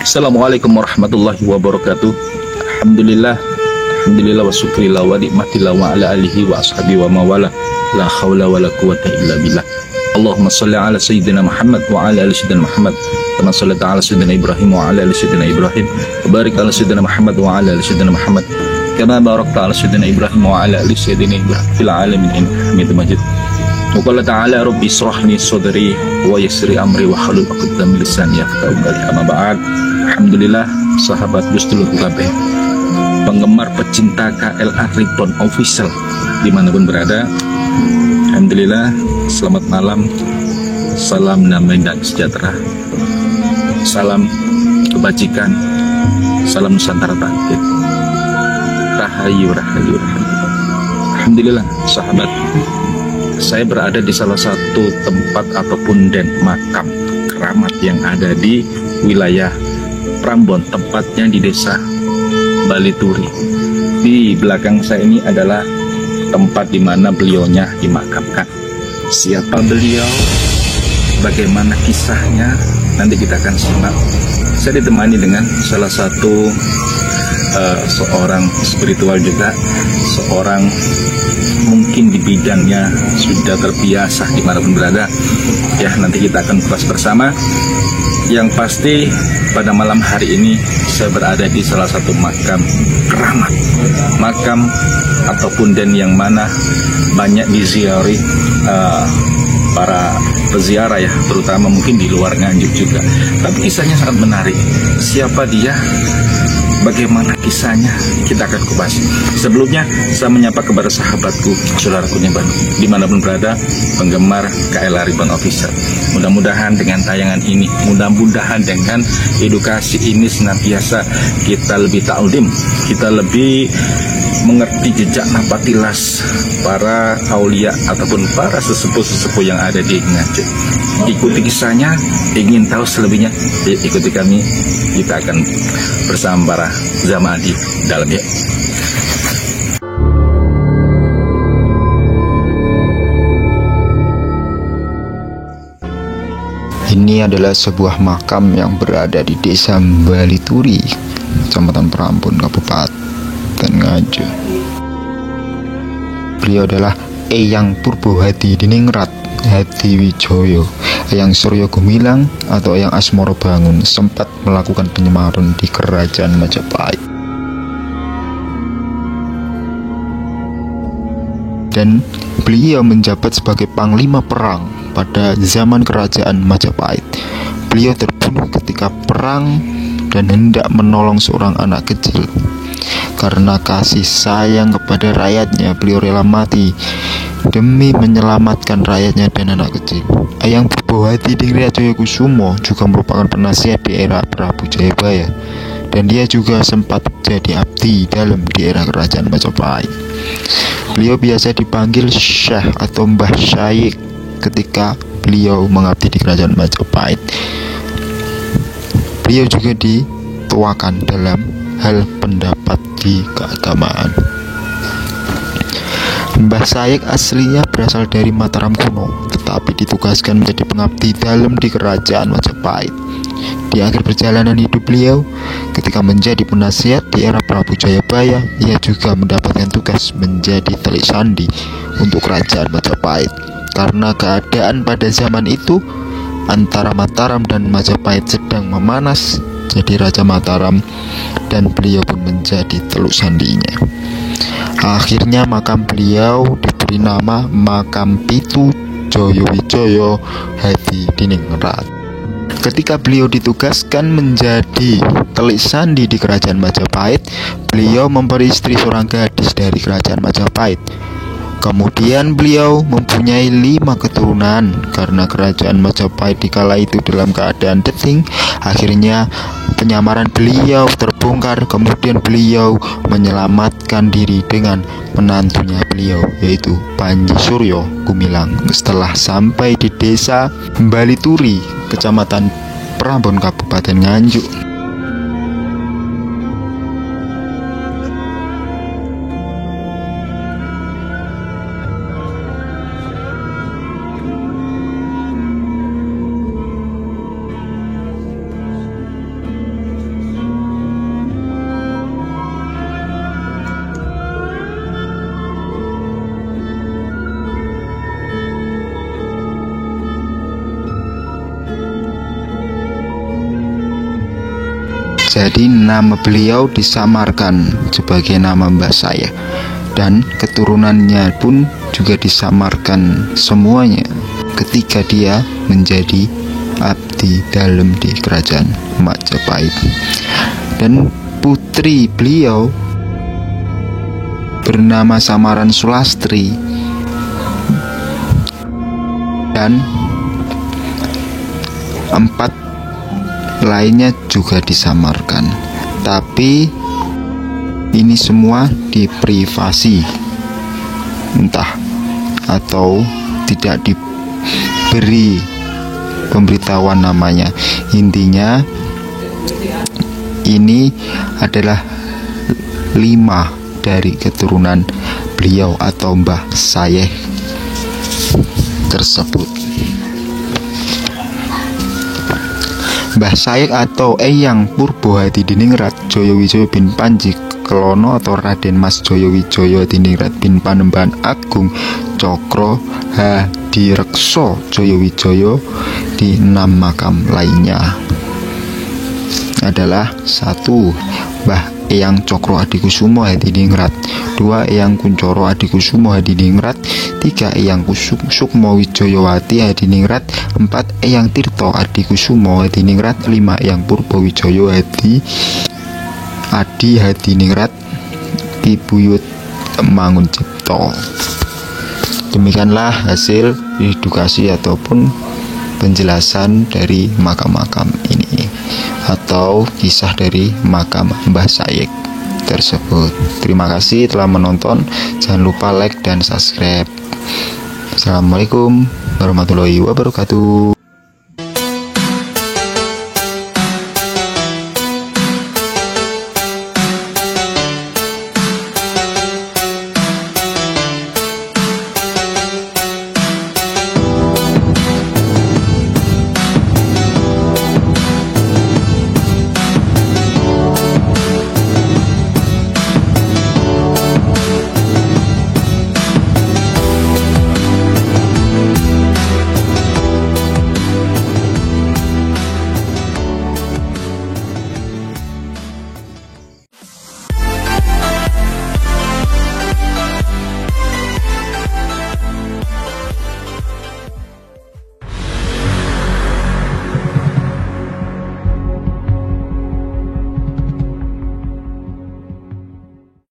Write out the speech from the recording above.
Assalamualaikum warahmatullahi wabarakatuh. Alhamdulillah, alhamdulillah wa syukurillah wa nikmatillah wa ala alihi wa ashabi wa mawala. La hawla wa la quwata illa billah. Allahumma salli ala sayyidina Muhammad wa ala ali sayyidina Muhammad kama sallaita ala sayyidina Ibrahim wa ala ali sayyidina Ibrahim wa barik ala sayyidina Muhammad wa ala ali sayyidina Muhammad kama barakta ala sayyidina Ibrahim wa ala ali sayyidina Ibrahim fil alamin innaka Hamidum Majid. Wa qala ta'ala rabbi israh li sadri wa yassir amri wa hlul 'uqdatam min lisani yafqahu qawli. Amma ba'd. Alhamdulillah, sahabat Gusdulur kabeh, penggemar pecinta KLA Ribbon Official dimanapun berada, alhamdulillah, selamat malam, salam damai dan sejahtera, salam kebajikan, salam Nusantara bangkit, rahayu rahayu rahayu. Alhamdulillah, sahabat, saya berada di salah satu tempat ataupun den makam keramat yang ada di wilayah Prambon, tempatnya di desa Balituri. Di belakang saya ini adalah tempat di mana beliaunya dimakamkan. Siapa beliau? Bagaimana kisahnya? Nanti kita akan simak. Saya ditemani dengan salah satu seorang spiritual juga, seorang mungkin di bidangnya sudah terbiasa dimanapun berada. Ya, nanti kita akan kupas bersama. Yang pasti pada malam hari ini saya berada di salah satu makam keramat, makam ataupun den yang mana banyak diziarahi para peziarah ya, terutama mungkin di luar Nganjuk juga. Tapi kisahnya sangat menarik. Siapa dia? Bagaimana kisahnya? Kita akan kupas. Sebelumnya saya menyapa kepada sahabatku, saudaraku yang dimanapun berada, penggemar KLA Ribbon Official. Mudah-mudahan dengan tayangan ini, mudah-mudahan dengan edukasi ini senantiasa kita lebih ta'lim, kita lebih mengerti jejak napatilas para aulia ataupun para sesepuh-sesepuh yang ada di Nganjuk. Ikuti kisahnya, ingin tahu selebihnya, ikuti kami. Kita akan bersama para jamaah di dalam ya. Ini adalah sebuah makam yang berada di desa Balituri, Kecamatan Prambon, Kabupaten Nganjuk. Beliau adalah Eyang Purbohadi Diningrat Hadiwijoyo, Eyang Suryo Gumilang atau Eyang Asmoro Bangun, sempat melakukan penyemaran di Kerajaan Majapahit. Dan beliau menjabat sebagai panglima perang pada zaman Kerajaan Majapahit. Beliau terbunuh ketika perang dan hendak menolong seorang anak kecil. Karena kasih sayang kepada rakyatnya, beliau rela mati demi menyelamatkan rakyatnya dan anak kecil. Eyang Purbohadi Diningrat Joyokusumo juga merupakan penasihat di era Prabu Jayabaya, dan dia juga sempat jadi abdi dalam di era Kerajaan Majapahit. Beliau biasa dipanggil Syekh atau Mbah Syekh ketika beliau mengabdi di Kerajaan Majapahit. Beliau juga dituakan dalam hal pendapat di keagamaan. Mbah Syekh aslinya berasal dari Mataram kuno, tetapi ditugaskan menjadi pengabdi dalam di Kerajaan Majapahit. Di akhir perjalanan hidup beliau, ketika menjadi penasihat di era Prabu Jayabaya, ia juga mendapatkan tugas menjadi telik sandi untuk Kerajaan Majapahit. Karena keadaan pada zaman itu antara Mataram dan Majapahit sedang memanas, jadi Raja Mataram dan beliau pun menjadi teluk sandinya. Akhirnya makam beliau diberi nama Makam Pitu Joyowijoyo Hadi Diningrat. Ketika beliau ditugaskan menjadi telik sandi di Kerajaan Majapahit, beliau memperistri seorang gadis dari Kerajaan Majapahit. Kemudian beliau mempunyai 5 keturunan. Karena Kerajaan Majapahit dikala itu dalam keadaan genting, akhirnya penyamaran beliau terbongkar. Kemudian beliau menyelamatkan diri dengan menantunya beliau, yaitu Panji Suryo Gumilang. Setelah sampai di desa Balituri, Kecamatan Prambon, Kabupaten Nganjuk, Jadi nama beliau disamarkan sebagai nama Mbah Sayekh, dan keturunannya pun juga disamarkan semuanya ketika dia menjadi abdi dalam di kerajaan Majapahit. Dan putri beliau bernama samaran Sulastri, dan 4 lainnya juga disamarkan. Tapi ini semua diprivasi, entah atau tidak diberi pemberitahuan namanya. Intinya ini adalah 5 dari keturunan beliau atau Mbah Sayekh tersebut. Mbah Sayekh atau Eyang Purbo Hadiningrat Joyowijoyo bin Panji Kelono atau Raden Mas Joyowijoyo Hadiningrat bin Panembahan Agung Cokro Hadirekso Joyowijoyo di 6 makam lainnya adalah: 1. Mbah Eyang Cokro Adikusumo Hadiningrat, 2. Eyang Kuncoro Adikusumo Hadiningrat, 3. Eyang Sukmo Wijayawati Hadiningrat, 4. Eyang Tirto Adikusumo Hadiningrat, 5. Eyang Purbo Wijoyo Adi Hadiningrat Pibuyut Mangun Cipto. Demikianlah hasil edukasi ataupun penjelasan dari makam-makam ini atau kisah dari makam Mbah Sayekh tersebut. Terima kasih telah menonton. Jangan lupa like dan subscribe. Assalamualaikum warahmatullahi wabarakatuh.